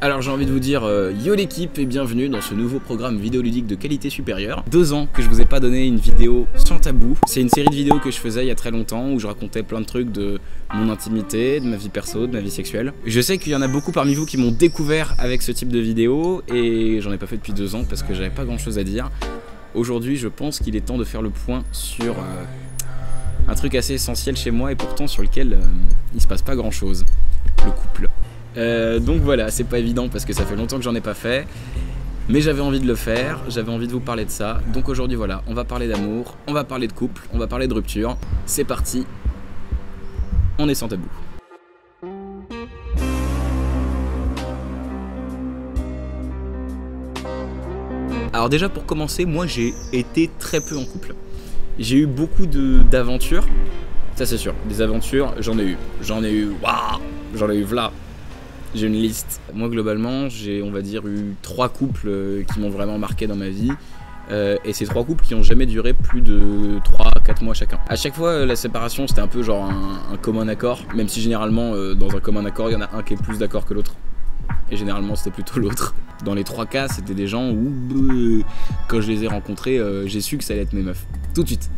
Alors j'ai envie de vous dire yo l'équipe et bienvenue dans ce nouveau programme vidéoludique de qualité supérieure. 2 ans que je vous ai pas donné une vidéo sans tabou. C'est une série de vidéos que je faisais il y a très longtemps où je racontais plein de trucs de mon intimité, de ma vie perso, de ma vie sexuelle. Je sais qu'il y en a beaucoup parmi vous qui m'ont découvert avec ce type de vidéo et j'en ai pas fait depuis 2 ans parce que j'avais pas grand chose à dire. Aujourd'hui je pense qu'il est temps de faire le point sur un truc assez essentiel chez moi et pourtant sur lequel il se passe pas grand chose. Le couple. Donc voilà, c'est pas évident parce que ça fait longtemps que j'en ai pas fait, mais j'avais envie de le faire, j'avais envie de vous parler de ça. Donc aujourd'hui voilà, on va parler d'amour, on va parler de couple, on va parler de rupture. C'est parti, on est sans tabou. Alors déjà pour commencer, moi j'ai été très peu en couple. J'ai eu beaucoup d'aventures, ça c'est sûr, des aventures j'en ai eu, waouh, j'en ai eu v'là. J'ai une liste. Moi globalement j'ai on va dire eu 3 couples qui m'ont vraiment marqué dans ma vie et ces 3 couples qui ont jamais duré plus de 3-4 mois chacun. À chaque fois la séparation c'était un peu genre un commun accord, même si généralement dans un commun accord il y en a un qui est plus d'accord que l'autre. Et généralement c'était plutôt l'autre. Dans les 3 cas c'était des gens où quand je les ai rencontrés j'ai su que ça allait être mes meufs. Tout de suite.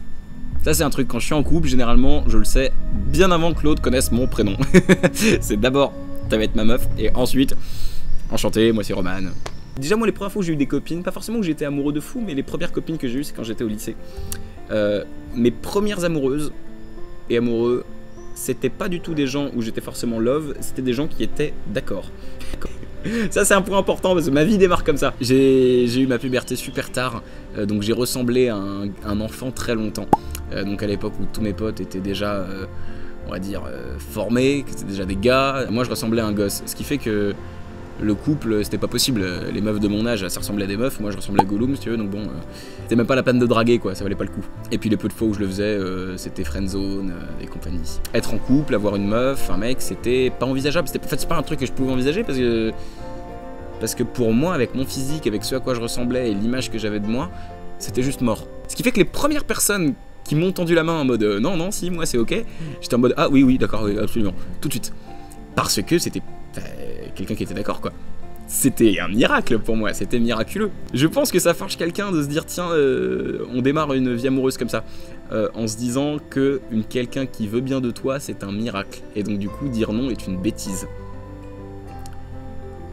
Ça c'est un truc, quand je suis en couple généralement je le sais bien avant que l'autre connaisse mon prénom. C'est d'abord ça va être ma meuf et ensuite enchanté, moi c'est Roman. Déjà moi les premières fois où j'ai eu des copines, pas forcément que j'étais amoureux de fou, mais les premières copines que j'ai eues c'est quand j'étais au lycée. Mes premières amoureuses et amoureux c'était pas du tout des gens où j'étais forcément love, c'était des gens qui étaient d'accord. Ça c'est un point important parce que ma vie démarre comme ça. J'ai eu ma puberté super tard, donc j'ai ressemblé à un enfant très longtemps. Donc à l'époque où tous mes potes étaient déjà on va dire formés, que c'était déjà des gars, moi je ressemblais à un gosse. Ce qui fait que le couple c'était pas possible, les meufs de mon âge ça ressemblait à des meufs, moi je ressemblais à Gollum si tu veux, donc bon, c'était même pas la peine de draguer quoi, ça valait pas le coup. Et puis les peu de fois où je le faisais, c'était friendzone et compagnie. Être en couple, avoir une meuf, un mec, c'était pas envisageable, en fait c'est pas un truc que je pouvais envisager parce que pour moi, avec mon physique, avec ce à quoi je ressemblais et l'image que j'avais de moi, c'était juste mort. Ce qui fait que les premières personnes qui m'ont tendu la main en mode non, non, si, moi c'est ok, j'étais en mode ah oui, oui, d'accord, oui, absolument, tout de suite. Parce que c'était quelqu'un qui était d'accord quoi. C'était un miracle pour moi, c'était miraculeux. Je pense que ça forge quelqu'un de se dire tiens, on démarre une vie amoureuse comme ça, en se disant que quelqu'un qui veut bien de toi, c'est un miracle. Et donc du coup, dire non est une bêtise.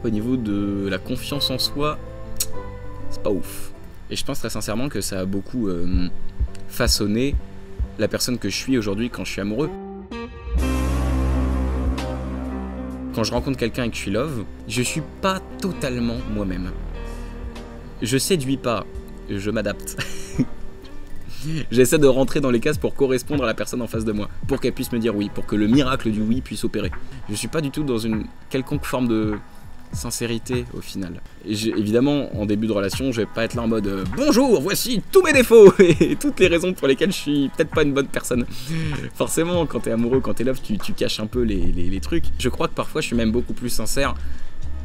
Au niveau de la confiance en soi, c'est pas ouf. Et je pense très sincèrement que ça a beaucoup façonné la personne que je suis aujourd'hui quand je suis amoureux. Quand je rencontre quelqu'un et que je suis love, je suis pas totalement moi-même. Je séduis pas, je m'adapte. J'essaie de rentrer dans les cases pour correspondre à la personne en face de moi, pour qu'elle puisse me dire oui, pour que le miracle du oui puisse opérer. Je suis pas du tout dans une quelconque forme de sincérité au final. Évidemment, en début de relation, je vais pas être là en mode bonjour, voici tous mes défauts et toutes les raisons pour lesquelles je suis peut-être pas une bonne personne. Forcément, quand t'es amoureux, quand t'es love, tu caches un peu les trucs. Je crois que parfois, je suis même beaucoup plus sincère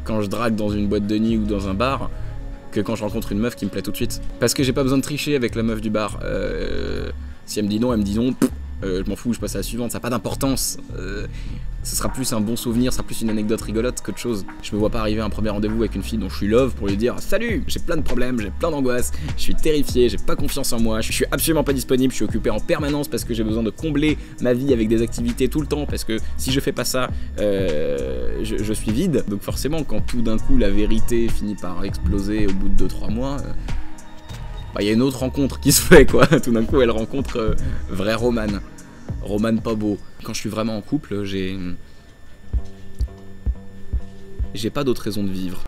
quand je drague dans une boîte de nuit ou dans un bar que quand je rencontre une meuf qui me plaît tout de suite. Parce que j'ai pas besoin de tricher avec la meuf du bar. Si elle me dit non, elle me dit non. Je m'en fous, je passe à la suivante, ça n'a pas d'importance. Ce sera plus un bon souvenir, ce sera plus une anecdote rigolote qu'autre chose. Je me vois pas arriver à un premier rendez-vous avec une fille dont je suis love pour lui dire salut, j'ai plein de problèmes, j'ai plein d'angoisses, je suis terrifié, j'ai pas confiance en moi, je suis absolument pas disponible, je suis occupé en permanence parce que j'ai besoin de combler ma vie avec des activités tout le temps parce que si je fais pas ça, je suis vide. Donc forcément, quand tout d'un coup la vérité finit par exploser au bout de 2-3 mois, il y a une autre rencontre qui se fait quoi. Tout d'un coup elle rencontre vrai Roman pas beau. Quand je suis vraiment en couple, j'ai pas d'autre raison de vivre.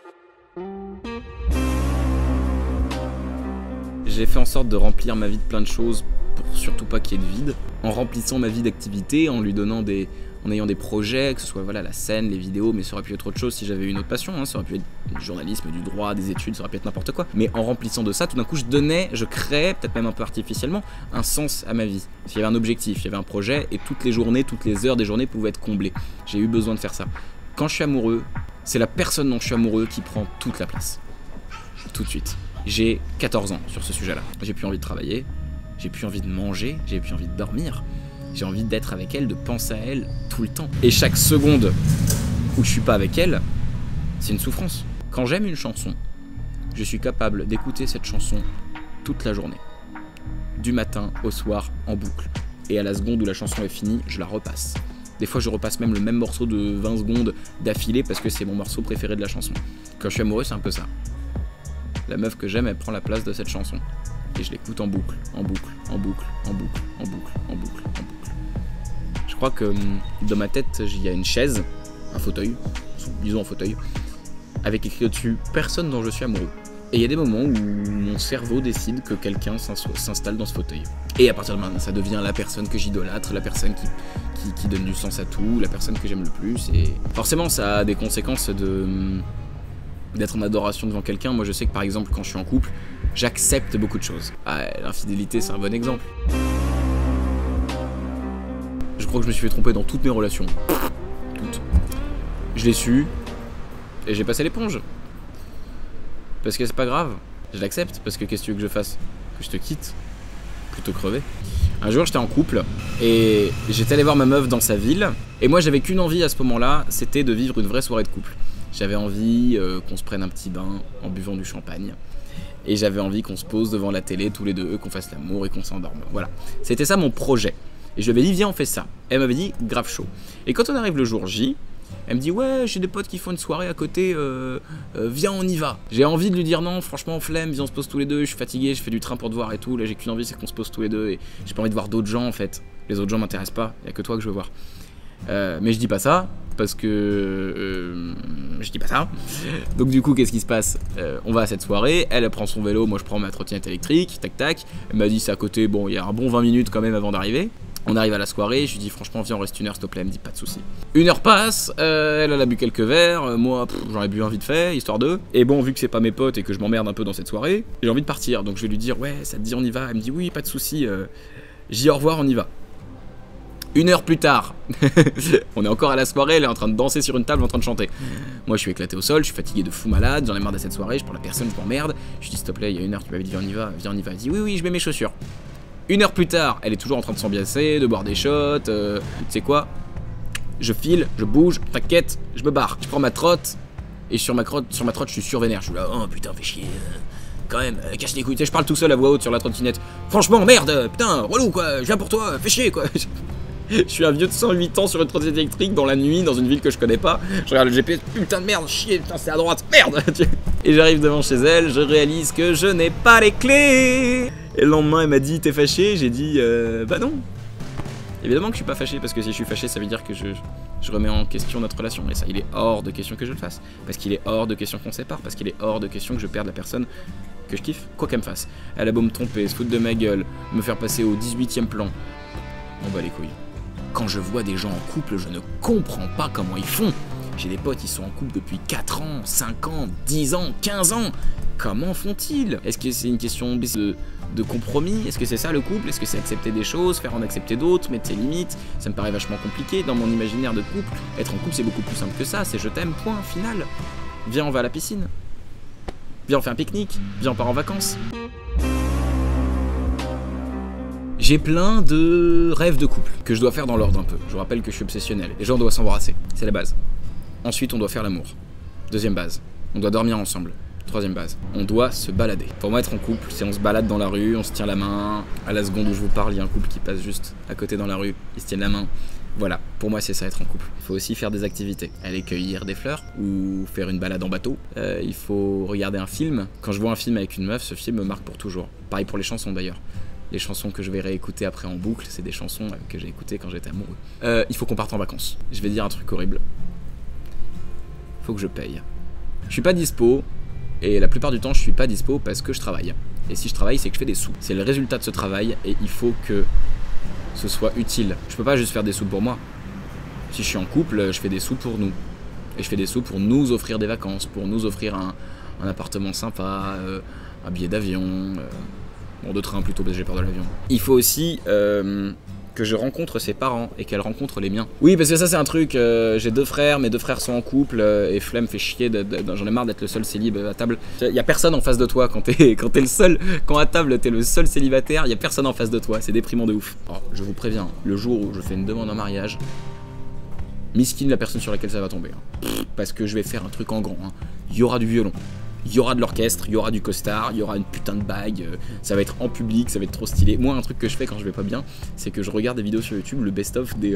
J'ai fait en sorte de remplir ma vie de plein de choses pour surtout pas qu'il y ait de vide, en remplissant ma vie d'activités, en ayant des projets, que ce soit voilà, la scène, les vidéos, mais ça aurait pu être autre chose si j'avais une autre passion, hein, ça aurait pu être du journalisme, du droit, des études, ça aurait pu être n'importe quoi. Mais en remplissant de ça, tout d'un coup je créais, peut-être même un peu artificiellement, un sens à ma vie. Il y avait un objectif, il y avait un projet, et toutes les journées, toutes les heures des journées pouvaient être comblées. J'ai eu besoin de faire ça. Quand je suis amoureux, c'est la personne dont je suis amoureux qui prend toute la place. Tout de suite. J'ai 14 ans sur ce sujet-là. J'ai plus envie de travailler, j'ai plus envie de manger, j'ai plus envie de dormir. J'ai envie d'être avec elle, de penser à elle tout le temps. Et chaque seconde où je suis pas avec elle, C'est une souffrance. Quand j'aime une chanson, je suis capable d'écouter cette chanson toute la journée. Du matin au soir, en boucle. Et à la seconde où la chanson est finie, je la repasse. Des fois, je repasse même le même morceau de 20 secondes d'affilée parce que c'est mon morceau préféré de la chanson. Quand je suis amoureux, c'est un peu ça. La meuf que j'aime, elle prend la place de cette chanson. Et je l'écoute en boucle, en boucle, en boucle, en boucle, en boucle, en boucle, en boucle. Je crois que dans ma tête, il y a une chaise, un fauteuil, disons un fauteuil, avec écrit au-dessus « Personne dont je suis amoureux ». Et il y a des moments où mon cerveau décide que quelqu'un s'installe dans ce fauteuil. Et à partir de maintenant, ça devient la personne que j'idolâtre, la personne qui donne du sens à tout, la personne que j'aime le plus. Et forcément, ça a des conséquences d'être en adoration devant quelqu'un. Moi, je sais que par exemple, quand je suis en couple, j'accepte beaucoup de choses. Ah, l'infidélité, c'est un bon exemple. Je crois que je me suis fait tromper dans toutes mes relations. Toutes. Je l'ai su et j'ai passé l'éponge. Parce que c'est pas grave, je l'accepte, parce que qu'est-ce que tu veux que je fasse? Que je te quitte? Plutôt crever. Un jour j'étais en couple et j'étais allé voir ma meuf dans sa ville. Et moi j'avais qu'une envie à ce moment-là, c'était de vivre une vraie soirée de couple. J'avais envie qu'on se prenne un petit bain en buvant du champagne. Et j'avais envie qu'on se pose devant la télé tous les deux, qu'on fasse l'amour et qu'on s'endorme. Voilà, c'était ça mon projet. Et je lui avais dit viens on fait ça. Elle m'avait dit grave chaud. Et quand on arrive le jour J, elle me dit ouais j'ai des potes qui font une soirée à côté, viens on y va. J'ai envie de lui dire non franchement flemme, viens on se pose tous les deux, je suis fatigué, je fais du train pour te voir et tout, là j'ai qu'une envie c'est qu'on se pose tous les deux et j'ai pas envie de voir d'autres gens en fait. Les autres gens m'intéressent pas, y a que toi que je veux voir. Mais je dis pas ça parce que je dis pas ça. Donc du coup qu'est-ce qui se passe? On va à cette soirée, elle prend son vélo, moi je prends ma trottinette électrique, tac tac. Elle m'a dit c'est à côté, bon il y a un bon 20 minutes quand même avant d'arriver. On arrive à la soirée, je lui dis franchement viens on reste 1 heure s'il te plaît, elle me dit pas de soucis. 1 heure passe, elle a bu quelques verres, moi j'en ai bu un vite fait, histoire d'eux. Et bon vu que c'est pas mes potes et que je m'emmerde un peu dans cette soirée, j'ai envie de partir, donc je vais lui dire ouais ça te dit on y va, elle me dit oui pas de soucis, je dis au revoir on y va. 1 heure plus tard, on est encore à la soirée, elle est en train de danser sur une table en train de chanter. Moi je suis éclaté au sol, je suis fatigué de fou malade, j'en ai marre de cette soirée, je prends la personne, je m'emmerde. Je lui dis s'il te plaît il y a 1 heure tu m'avais dit viens on y va, elle dit oui je mets mes chaussures. 1 heure plus tard, elle est toujours en train de s'ambiasser, de boire des shots, tu sais quoi? Je file, je bouge, t'inquiète, je me barre. Je prends ma trotte, et sur ma trotte, je suis survénère. Je suis là, oh putain, fais chier, quand même, cache les couilles. Tu sais, je parle tout seul à voix haute sur la trottinette. Franchement, merde, putain, relou quoi, je viens pour toi, fais chier quoi. Je suis un vieux de 108 ans sur une trottinette électrique dans la nuit, dans une ville que je connais pas. Je regarde le GPS, putain de merde, chier, putain c'est à droite, merde. Et j'arrive devant chez elle, je réalise que je n'ai pas les clés. Et le lendemain, elle m'a dit t'es fâché? J'ai dit bah non. Évidemment que je suis pas fâché, parce que si je suis fâché, ça veut dire que je remets en question notre relation. Et ça, il est hors de question que je le fasse. Parce qu'il est hors de question qu'on se sépare. Parce qu'il est hors de question que je perde la personne que je kiffe, quoi qu'elle me fasse. Elle a beau me tromper, se foutre de ma gueule, me faire passer au 18e plan. On bat les couilles. Quand je vois des gens en couple, je ne comprends pas comment ils font. J'ai des potes, ils sont en couple depuis 4 ans, 5 ans, 10 ans, 15 ans. Comment font-ils? Est-ce que c'est une question de compromis? Est-ce que c'est ça le couple? Est-ce que c'est accepter des choses, faire en accepter d'autres, mettre ses limites? Ça me paraît vachement compliqué dans mon imaginaire de couple. Être en couple, c'est beaucoup plus simple que ça. C'est je t'aime, point, final. Viens, on va à la piscine. Viens, on fait un pique-nique. Viens, on part en vacances. J'ai plein de rêves de couple que je dois faire dans l'ordre un peu. Je vous rappelle que je suis obsessionnel. Déjà, on doit s'embrasser. C'est la base. Ensuite, on doit faire l'amour. Deuxième base. On doit dormir ensemble. Troisième base, on doit se balader. Pour moi, être en couple, c'est on se balade dans la rue, on se tient la main. À la seconde où je vous parle, il y a un couple qui passe juste à côté dans la rue, ils se tiennent la main. Voilà, pour moi, c'est ça être en couple. Il faut aussi faire des activités. Aller cueillir des fleurs ou faire une balade en bateau. Il faut regarder un film. Quand je vois un film avec une meuf, ce film me marque pour toujours. Pareil pour les chansons d'ailleurs. Les chansons que je vais réécouter après en boucle, c'est des chansons que j'ai écoutées quand j'étais amoureux. Il faut qu'on parte en vacances. Je vais dire un truc horrible. Faut que je paye. Je suis pas dispo. Et la plupart du temps, je suis pas dispo parce que je travaille. Et si je travaille, c'est que je fais des sous. C'est le résultat de ce travail et il faut que ce soit utile. Je peux pas juste faire des sous pour moi. Si je suis en couple, je fais des sous pour nous. Et je fais des sous pour nous offrir des vacances, pour nous offrir un appartement sympa, un billet d'avion, bon de train plutôt parce que j'ai peur de l'avion. Il faut aussi que je rencontre ses parents et qu'elle rencontre les miens. Oui, parce que ça c'est un truc, j'ai 2 frères, mes 2 frères sont en couple et flemme fait chier, j'en ai marre d'être le seul célib à table. Y a personne en face de toi quand t'es le seul, quand à table t'es le seul célibataire, y a personne en face de toi, c'est déprimant de ouf. Alors, je vous préviens, le jour où je fais une demande en mariage, Miskin la personne sur laquelle ça va tomber. Hein. Parce que je vais faire un truc en grand. Hein. Il y aura du violon. Il y aura de l'orchestre, il y aura du costard, il y aura une putain de bague, ça va être en public, ça va être trop stylé. Moi, un truc que je fais quand je vais pas bien, c'est que je regarde des vidéos sur YouTube, le best-of des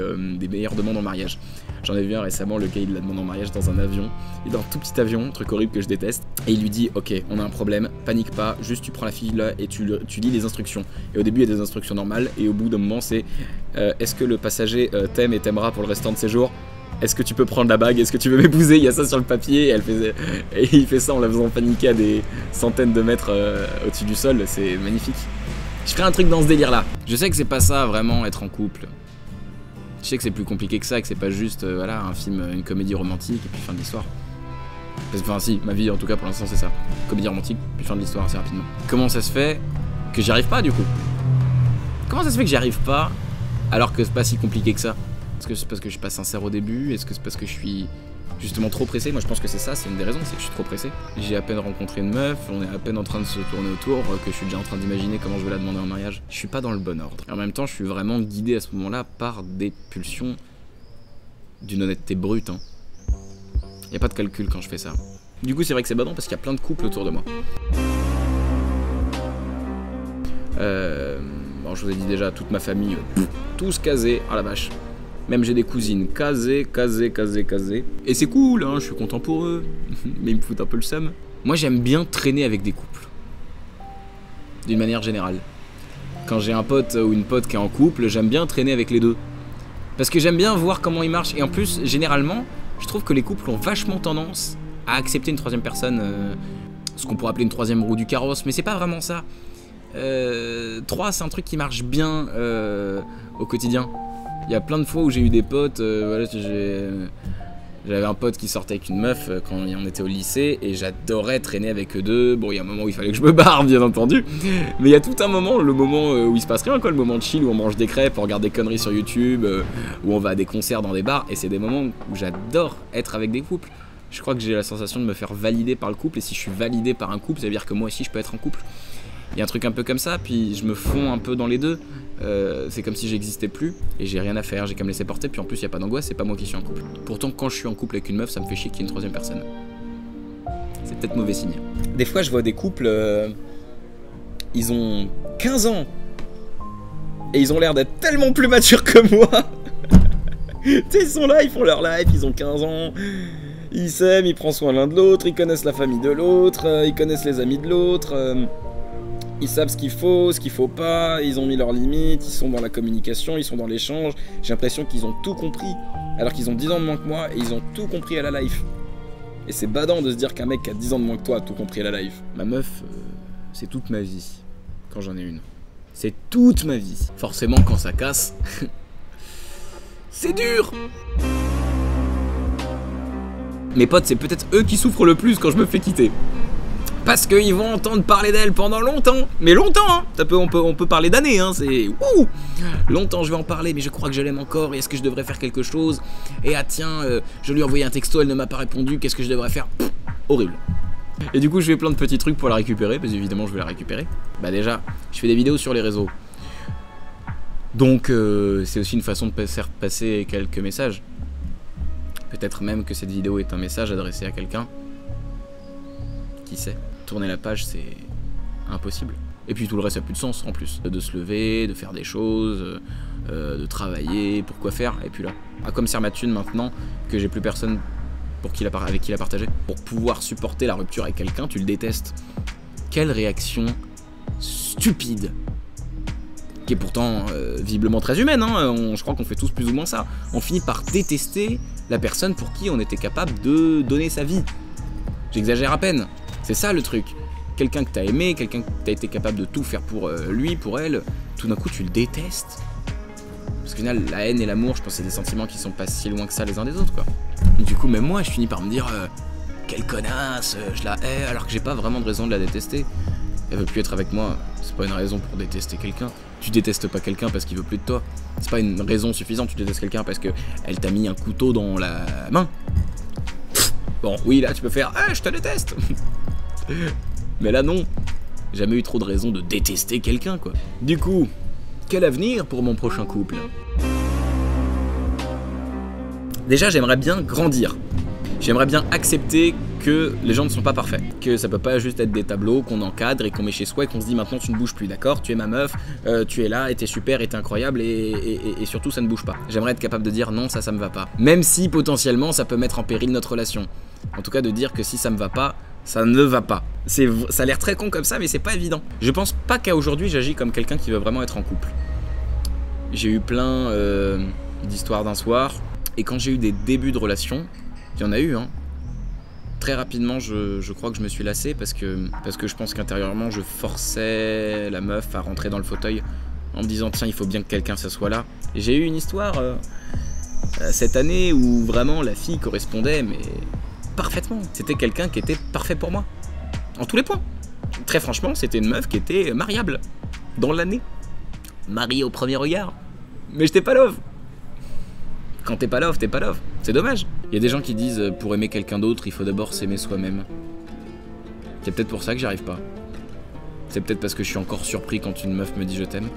meilleures demandes en mariage. J'en ai vu un récemment, le gars il la demande en mariage dans un avion, et dans un tout petit avion, truc horrible que je déteste, et il lui dit ok, on a un problème, panique pas, juste tu prends la fille là et tu lis les instructions. Et au début il y a des instructions normales, et au bout d'un moment c'est est-ce que le passager t'aime et t'aimera pour le restant de ses jours? Est-ce que tu peux prendre la bague? Est-ce que tu veux m'épouser? Il y a ça sur le papier et il fait ça en la faisant paniquer à des centaines de mètres au-dessus du sol, c'est magnifique. Je ferai un truc dans ce délire là. Je sais que c'est pas ça vraiment être en couple. Je sais que c'est plus compliqué que ça, que c'est pas juste voilà, un film, une comédie romantique et puis fin de l'histoire. Enfin si, ma vie en tout cas pour l'instant c'est ça. Comédie romantique, puis fin de l'histoire assez rapidement. Comment ça se fait que j'y arrive pas du coup? Comment ça se fait que j'y arrive pas alors que c'est pas si compliqué que ça? Est-ce que c'est parce que je suis pas sincère au début? Est-ce que c'est parce que je suis justement trop pressé? Moi je pense que c'est ça, c'est une des raisons, c'est que je suis trop pressé. J'ai à peine rencontré une meuf, on est à peine en train de se tourner autour, que je suis déjà en train d'imaginer comment je vais la demander en mariage. Je suis pas dans le bon ordre. Et en même temps je suis vraiment guidé à ce moment-là par des pulsions d'une honnêteté brute. Hein. Y a pas de calcul quand je fais ça. Du coup c'est vrai que c'est badant parce qu'il y a plein de couples autour de moi. Bon, je vous ai dit déjà, toute ma famille, tous casés, ah la vache. Même j'ai des cousines casées. Et c'est cool, hein, je suis content pour eux. Mais ils me foutent un peu le seum. Moi j'aime bien traîner avec des couples. D'une manière générale. Quand j'ai un pote ou une pote qui est en couple, j'aime bien traîner avec les deux. Parce que j'aime bien voir comment ils marchent. Et en plus, généralement, je trouve que les couples ont vachement tendance à accepter une troisième personne. Ce qu'on pourrait appeler une troisième roue du carrosse. Mais c'est pas vraiment ça. 3, c'est un truc qui marche bien au quotidien. Il y a plein de fois où j'ai eu des potes, voilà, j'avais un pote qui sortait avec une meuf quand on était au lycée et j'adorais traîner avec eux deux. Bon, il y a un moment où il fallait que je me barre, bien entendu, mais il y a tout un moment, le moment où il se passe rien, quoi, le moment de chill où on mange des crêpes, on regarde des conneries sur YouTube, où on va à des concerts dans des bars, et c'est des moments où j'adore être avec des couples. Je crois que j'ai la sensation de me faire valider par le couple, et si je suis validé par un couple, ça veut dire que moi aussi je peux être en couple. Il y a un truc un peu comme ça, puis je me fonds un peu dans les deux. C'est comme si j'existais plus et j'ai rien à faire, j'ai qu'à me laisser porter. Puis en plus, il n'y a pas d'angoisse, c'est pas moi qui suis en couple. Pourtant, quand je suis en couple avec une meuf, ça me fait chier qu'il y ait une troisième personne. C'est peut-être mauvais signe. Des fois, je vois des couples, ils ont 15 ans et ils ont l'air d'être tellement plus matures que moi. Tu sais, ils sont là, ils font leur life, ils ont 15 ans. Ils s'aiment, ils prennent soin l'un de l'autre, ils connaissent la famille de l'autre, ils connaissent les amis de l'autre. Ils savent ce qu'il faut pas, ils ont mis leurs limites, ils sont dans la communication, ils sont dans l'échange. J'ai l'impression qu'ils ont tout compris, alors qu'ils ont 10 ans de moins que moi et ils ont tout compris à la life. Et c'est badant de se dire qu'un mec qui a 10 ans de moins que toi a tout compris à la life. Ma meuf, c'est toute ma vie, quand j'en ai une. C'est toute ma vie. Forcément, quand ça casse, c'est dur. Mes potes, c'est peut-être eux qui souffrent le plus quand je me fais quitter. Parce qu'ils vont entendre parler d'elle pendant longtemps. Mais longtemps, hein. On peut parler d'années, hein. C'est... Ouh, longtemps je vais en parler, mais je crois que je l'aime encore. Et est-ce que je devrais faire quelque chose? Et ah tiens, je lui ai envoyé un texto, elle ne m'a pas répondu. Qu'est-ce que je devrais faire? Horrible. Et du coup, je fais plein de petits trucs pour la récupérer. Parce qu'évidemment, je vais la récupérer. Bah déjà, je fais des vidéos sur les réseaux. Donc, c'est aussi une façon de faire passer quelques messages. Peut-être même que cette vidéo est un message adressé à quelqu'un. Qui sait? Tourner la page, c'est impossible. Et puis tout le reste n'a plus de sens en plus. De se lever, de faire des choses, de travailler, pourquoi faire? Et puis là, à quoi me sert ma thune maintenant que j'ai plus personne avec qui la partager? Pour pouvoir supporter la rupture avec quelqu'un, tu le détestes. Quelle réaction stupide! Qui est pourtant visiblement très humaine, hein. Je crois qu'on fait tous plus ou moins ça. On finit par détester la personne pour qui on était capable de donner sa vie. J'exagère à peine. C'est ça le truc. Quelqu'un que t'as aimé, quelqu'un que t'as été capable de tout faire pour lui, pour elle, tout d'un coup tu le détestes. Parce qu'au final, la haine et l'amour, je pense que c'est des sentiments qui sont pas si loin que ça les uns des autres, quoi. Et du coup, même moi, je finis par me dire quelle connasse, je la hais, alors que j'ai pas vraiment de raison de la détester. Elle veut plus être avec moi, c'est pas une raison pour détester quelqu'un. Tu détestes pas quelqu'un parce qu'il veut plus de toi. C'est pas une raison suffisante, tu détestes quelqu'un parce que elle t'a mis un couteau dans la main. Bon, oui, là, tu peux faire « je te déteste !» Mais là, non. Jamais eu trop de raison de détester quelqu'un, quoi. Du coup, quel avenir pour mon prochain couple? Déjà, j'aimerais bien grandir. J'aimerais bien accepter que les gens ne sont pas parfaits. Que ça peut pas juste être des tableaux qu'on encadre et qu'on met chez soi et qu'on se dit maintenant tu ne bouges plus, d'accord? Tu es ma meuf, tu es là et t'es super et t'es incroyable et surtout ça ne bouge pas. J'aimerais être capable de dire non, ça me va pas. Même si potentiellement ça peut mettre en péril notre relation. En tout cas de dire que si ça me va pas, ça ne va pas. Ça a l'air très con comme ça mais c'est pas évident. Je pense pas qu'à aujourd'hui j'agis comme quelqu'un qui veut vraiment être en couple. J'ai eu plein d'histoires d'un soir et quand j'ai eu des débuts de relation, il y en a eu hein. Très rapidement, je crois que je me suis lassé parce que je pense qu'intérieurement, je forçais la meuf à rentrer dans le fauteuil en me disant tiens, il faut bien que quelqu'un s'assoie là. Et j'ai eu une histoire cette année où vraiment la fille correspondait, mais parfaitement. C'était quelqu'un qui était parfait pour moi, en tous les points. Très franchement, c'était une meuf qui était mariable dans l'année. Mariée au premier regard. Mais j'étais pas love. Quand t'es pas love, t'es pas love. C'est dommage. Il y a des gens qui disent pour aimer quelqu'un d'autre, il faut d'abord s'aimer soi-même. C'est peut-être pour ça que j'y arrive pas. C'est peut-être parce que je suis encore surpris quand une meuf me dit je t'aime.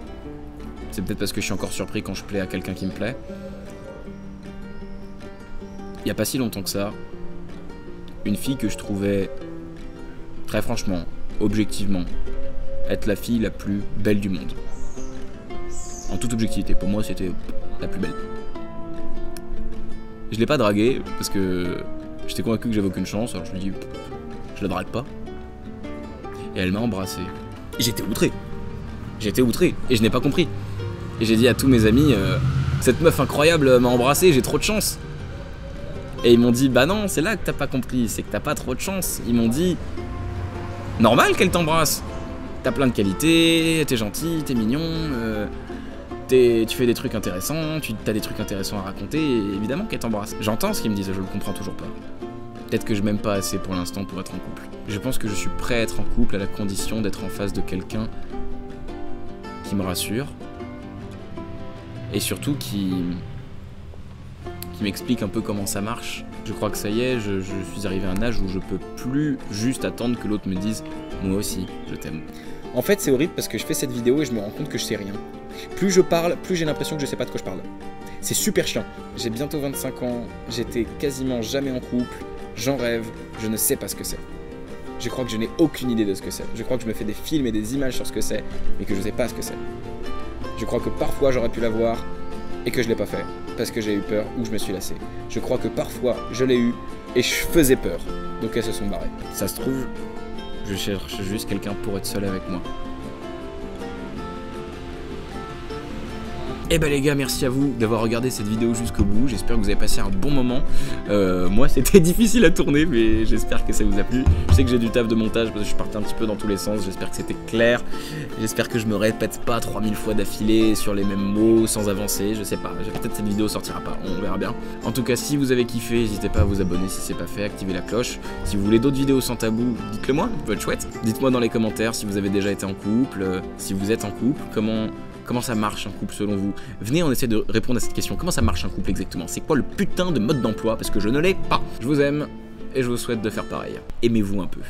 C'est peut-être parce que je suis encore surpris quand je plais à quelqu'un qui me plaît. Il y a pas si longtemps que ça, une fille que je trouvais, très franchement, objectivement, être la fille la plus belle du monde. En toute objectivité, pour moi c'était la plus belle. Je l'ai pas draguée parce que j'étais convaincu que j'avais aucune chance, alors je me dis je la drague pas. Et elle m'a embrassé. Et j'étais outré. J'étais outré et je n'ai pas compris. Et j'ai dit à tous mes amis cette meuf incroyable m'a embrassé, j'ai trop de chance. Et ils m'ont dit bah non, c'est là que t'as pas compris, c'est que t'as pas trop de chance. Ils m'ont dit normal qu'elle t'embrasse. T'as plein de qualités, t'es gentil, t'es mignon. Tu fais des trucs intéressants, t'as des trucs intéressants à raconter, et évidemment qu'elle t'embrasse. J'entends ce qu'ils me disent, je le comprends toujours pas. Peut-être que je m'aime pas assez pour l'instant pour être en couple. Je pense que je suis prêt à être en couple à la condition d'être en face de quelqu'un qui me rassure, et surtout qui m'explique un peu comment ça marche. Je crois que ça y est, je suis arrivé à un âge où je peux plus juste attendre que l'autre me dise « moi aussi, je t'aime ». En fait, c'est horrible parce que je fais cette vidéo et je me rends compte que je sais rien. Plus je parle, plus j'ai l'impression que je sais pas de quoi je parle. C'est super chiant. J'ai bientôt 25 ans, j'étais quasiment jamais en couple, j'en rêve, je ne sais pas ce que c'est. Je crois que je n'ai aucune idée de ce que c'est. Je crois que je me fais des films et des images sur ce que c'est, mais que je sais pas ce que c'est. Je crois que parfois j'aurais pu l'avoir et que je l'ai pas fait, parce que j'ai eu peur ou je me suis lassé. Je crois que parfois je l'ai eu et je faisais peur, donc elles se sont barrées. Ça se trouve, je cherche juste quelqu'un pour être seul avec moi. Eh ben les gars, merci à vous d'avoir regardé cette vidéo jusqu'au bout, j'espère que vous avez passé un bon moment. Moi c'était difficile à tourner mais j'espère que ça vous a plu. Je sais que j'ai du taf de montage parce que je partais un petit peu dans tous les sens, j'espère que c'était clair. J'espère que je me répète pas 3000 fois d'affilée sur les mêmes mots sans avancer, je sais pas, peut-être cette vidéo sortira pas, on verra bien. En tout cas si vous avez kiffé, n'hésitez pas à vous abonner si c'est pas fait, activez la cloche. Si vous voulez d'autres vidéos sans tabou, dites-le moi, ça peut être chouette. Dites-moi dans les commentaires si vous avez déjà été en couple, si vous êtes en couple, comment ça marche un couple selon vous? Venez, on essaie de répondre à cette question. Comment ça marche un couple exactement? C'est quoi le putain de mode d'emploi? Parce que je ne l'ai pas. Je vous aime et je vous souhaite de faire pareil. Aimez-vous un peu.